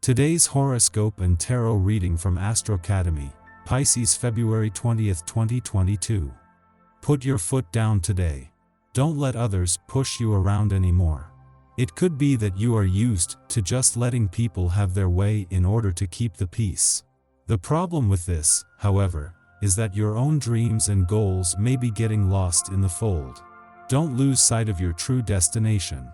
Today's horoscope and tarot reading from Astrocademy, Pisces February 20th, 2022. Put your foot down today. Don't let others push you around anymore. It could be that you are used to just letting people have their way in order to keep the peace. The problem with this, however, is that your own dreams and goals may be getting lost in the fold. Don't lose sight of your true destination.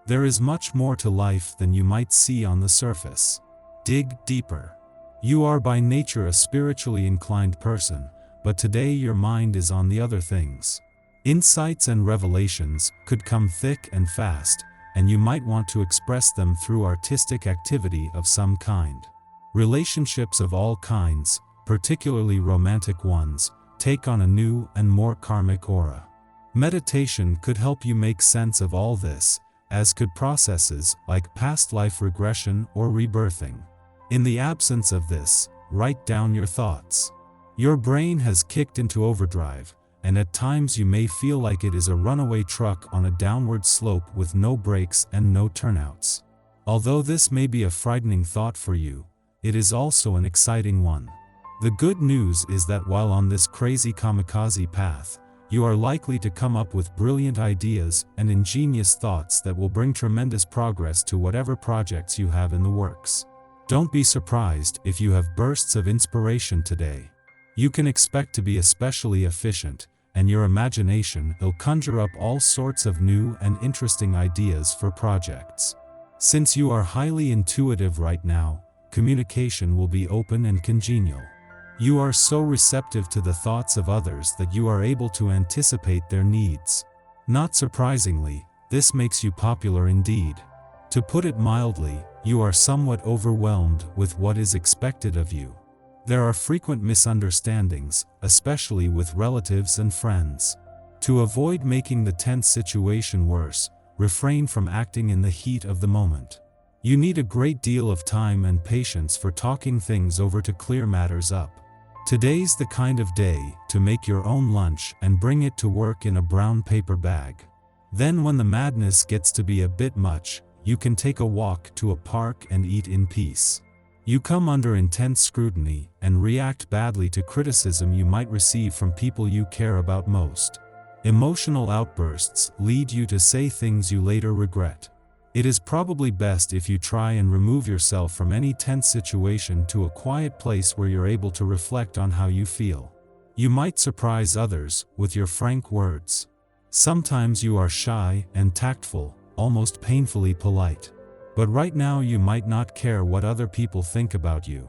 There is much more to life than you might see on the surface. Dig deeper. You are by nature a spiritually inclined person, but today your mind is on the other things. Insights and revelations could come thick and fast, and you might want to express them through artistic activity of some kind. Relationships of all kinds, particularly romantic ones, take on a new and more karmic aura. Meditation could help you make sense of all this, as could processes like past life regression or rebirthing. In the absence of this, write down your thoughts. Your brain has kicked into overdrive, and at times you may feel like it is a runaway truck on a downward slope with no brakes and no turnouts. Although this may be a frightening thought for you, it is also an exciting one. The good news is that while on this crazy kamikaze path, you are likely to come up with brilliant ideas and ingenious thoughts that will bring tremendous progress to whatever projects you have in the works. Don't be surprised if you have bursts of inspiration today. You can expect to be especially efficient, and your imagination will conjure up all sorts of new and interesting ideas for projects. Since you are highly intuitive right now, communication will be open and congenial. You are so receptive to the thoughts of others that you are able to anticipate their needs. Not surprisingly, this makes you popular indeed. To put it mildly, you are somewhat overwhelmed with what is expected of you. There are frequent misunderstandings, especially with relatives and friends. To avoid making the tense situation worse, refrain from acting in the heat of the moment. You need a great deal of time and patience for talking things over to clear matters up. Today's the kind of day to make your own lunch and bring it to work in a brown paper bag. Then when the madness gets to be a bit much, you can take a walk to a park and eat in peace. You come under intense scrutiny and react badly to criticism you might receive from people you care about most. Emotional outbursts lead you to say things you later regret. It is probably best if you try and remove yourself from any tense situation to a quiet place where you're able to reflect on how you feel. You might surprise others with your frank words. Sometimes you are shy and tactful, almost painfully polite. But right now you might not care what other people think about you.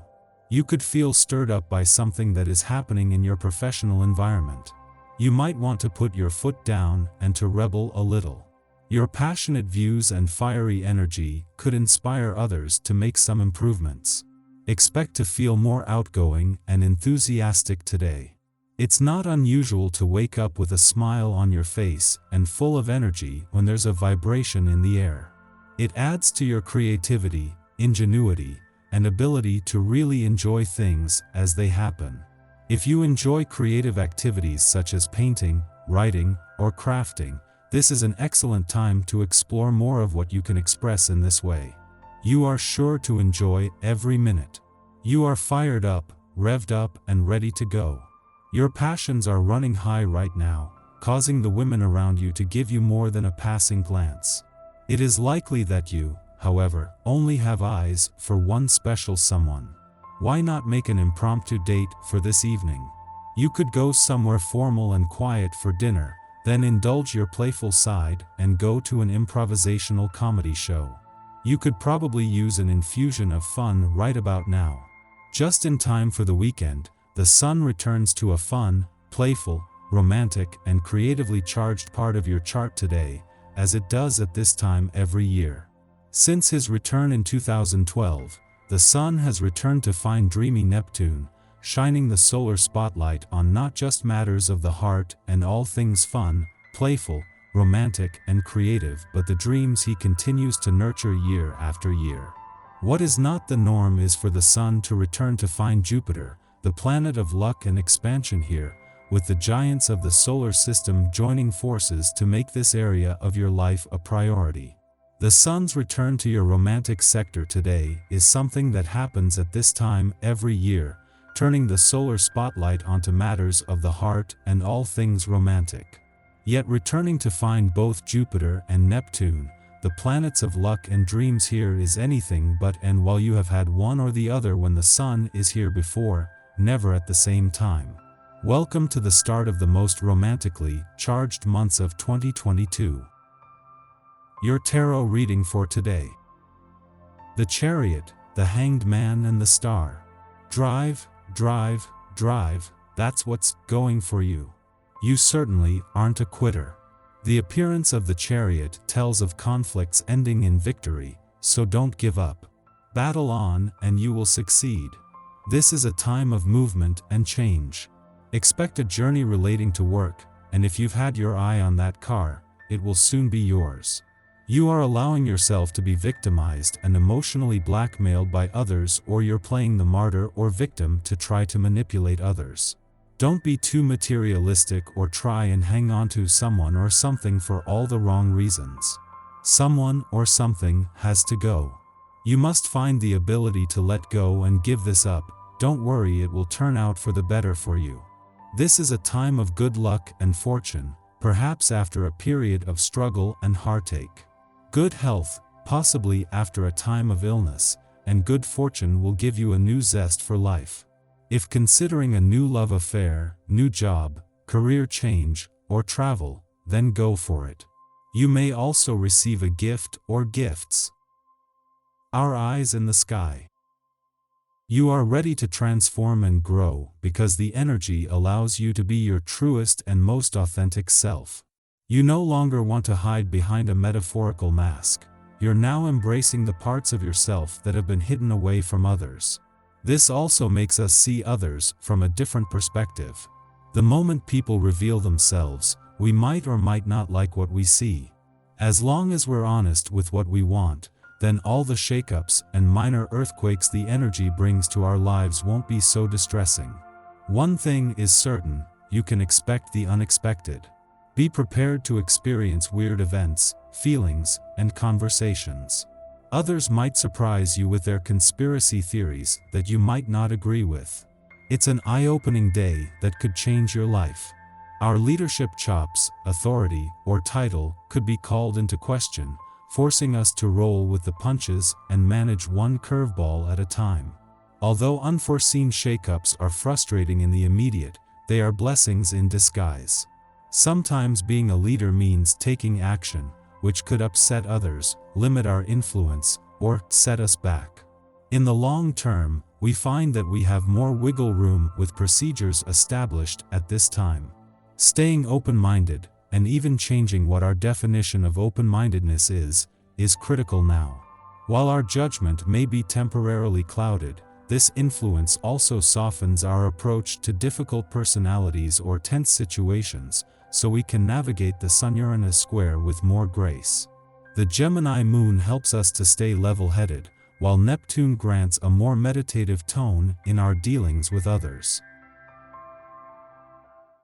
You could feel stirred up by something that is happening in your professional environment. You might want to put your foot down and to rebel a little. Your passionate views and fiery energy could inspire others to make some improvements. Expect to feel more outgoing and enthusiastic today. It's not unusual to wake up with a smile on your face and full of energy when there's a vibration in the air. It adds to your creativity, ingenuity, and ability to really enjoy things as they happen. If you enjoy creative activities such as painting, writing, or crafting, this is an excellent time to explore more of what you can express in this way. You are sure to enjoy every minute. You are fired up, revved up, and ready to go. Your passions are running high right now, causing the women around you to give you more than a passing glance. It is likely that you, however, only have eyes for one special someone. Why not make an impromptu date for this evening? You could go somewhere formal and quiet for dinner, then indulge your playful side and go to an improvisational comedy show. You could probably use an infusion of fun right about now. Just in time for the weekend, the sun returns to a fun, playful, romantic, and creatively charged part of your chart today, as it does at this time every year. Since his return in 2012, the sun has returned to find dreamy Neptune, shining the solar spotlight on not just matters of the heart and all things fun, playful, romantic, and creative, but the dreams he continues to nurture year after year. What is not the norm is for the sun to return to find Jupiter, the planet of luck and expansion here, with the giants of the solar system joining forces to make this area of your life a priority. The sun's return to your romantic sector today is something that happens at this time every year, turning the solar spotlight onto matters of the heart and all things romantic. Yet returning to find both Jupiter and Neptune, the planets of luck and dreams here is anything but, and while you have had one or the other when the sun is here before, never at the same time. Welcome to the start of the most romantically charged months of 2022. Your tarot reading for today. The Chariot, the Hanged Man and the Star. Drive, drive, drive, that's what's going for you. You certainly aren't a quitter. The appearance of the Chariot tells of conflicts ending in victory, so don't give up. Battle on and you will succeed. This is a time of movement and change. Expect a journey relating to work, and if you've had your eye on that car, it will soon be yours. You are allowing yourself to be victimized and emotionally blackmailed by others, or you're playing the martyr or victim to try to manipulate others. Don't be too materialistic or try and hang on to someone or something for all the wrong reasons. Someone or something has to go. You must find the ability to let go and give this up. Don't worry, it will turn out for the better for you. This is a time of good luck and fortune, perhaps after a period of struggle and heartache. Good health, possibly after a time of illness, and good fortune will give you a new zest for life. If considering a new love affair, new job, career change, or travel, then go for it. You may also receive a gift or gifts. Our eyes in the sky. You are ready to transform and grow because the energy allows you to be your truest and most authentic self. You no longer want to hide behind a metaphorical mask. You're now embracing the parts of yourself that have been hidden away from others. This also makes us see others from a different perspective. The moment people reveal themselves, we might or might not like what we see. As long as we're honest with what we want, then all the shakeups and minor earthquakes the energy brings to our lives won't be so distressing. One thing is certain, you can expect the unexpected. Be prepared to experience weird events, feelings, and conversations. Others might surprise you with their conspiracy theories that you might not agree with. It's an eye-opening day that could change your life. Our leadership chops, authority, or title could be called into question, forcing us to roll with the punches and manage one curveball at a time. Although unforeseen shakeups are frustrating in the immediate, they are blessings in disguise. Sometimes being a leader means taking action, which could upset others, limit our influence, or set us back. In the long term, we find that we have more wiggle room with procedures established at this time. Staying open-minded, and even changing what our definition of open-mindedness is critical now. While our judgment may be temporarily clouded, this influence also softens our approach to difficult personalities or tense situations, so we can navigate the Sun-Uranus square with more grace. The Gemini moon helps us to stay level-headed, while Neptune grants a more meditative tone in our dealings with others.